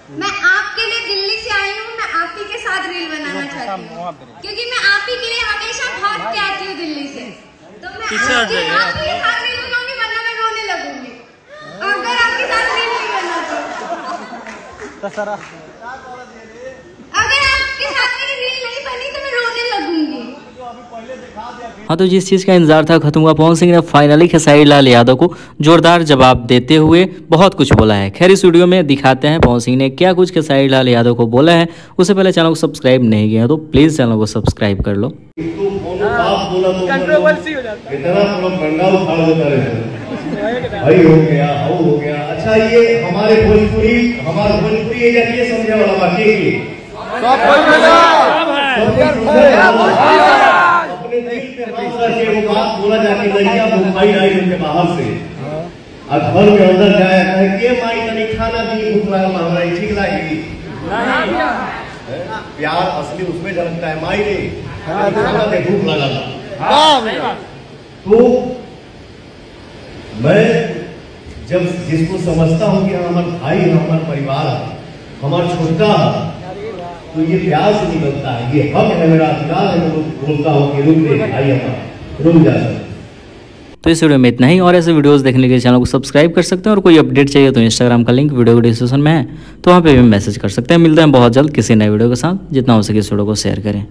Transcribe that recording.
मैं आपके लिए दिल्ली से आई हूँ, मैं आप ही के साथ रील बनाना चाहती हूँ क्योंकि मैं आप ही के लिए हमेशा भाग के आती हूँ दिल्ली से। तो मैं आपके साथ रील बनाऊंगी वरना मैं रोने लगूंगी अगर आपके साथ रील नहीं करना तो। अगर आपके साथ मेरी रील नहीं बनी तो मैं रोने लगूंगी। हाँ, तो जिस चीज़ का इंतजार था खत्म हुआ। पवन सिंह ने फाइनली खेसारी लाल यादव को जोरदार जवाब देते हुए बहुत कुछ बोला है। खैर इस वीडियो में दिखाते हैं पवन सिंह ने क्या कुछ खेसारी लाल यादव को बोला है। उससे पहले चैनल को सब्सक्राइब नहीं किया तो प्लीज़ चैनल को सब्सक्राइब कर लो। कंट्रोवर्सी हो जाता है, इतना बंगा उठा देता है भाई, हो गया हो गया। अच्छा ये हमारा भोजपुरी एरिया ये समझे वाला बाकी है अपने दिल पे बात करके वो बात बोला जाके लड़कियां भूखाई आई उनके बाहर से और घर के अंदर जाया कहे के माई तनी खाना दी भूख लागल हमरा ठीक लागी। प्यार असली उसमें झलकता है, माई रे खाना दे भूख लागल। तो मैं जब जिसको समझता हूँ कि हमारा भाई है, हमारा परिवार है, हमारा छोटा है, तो ये प्यार से निकलता है, ये हक है, मेरा अधिकार है। मैं बोलता हूँ कि रुक जा भाई, हमारा रुक जा। तो इस वीडियो में इतना ही, और ऐसे वीडियोस देखने के लिए चैनल को सब्सक्राइब कर सकते हैं। और कोई अपडेट चाहिए तो इंस्टाग्राम का लिंक वीडियो के डिस्क्रिप्शन में है, तो वहाँ पे भी मैसेज कर सकते हैं। मिलते हैं बहुत जल्द किसी नए वीडियो के साथ। जितना हो सके इस वीडियो को शेयर करें।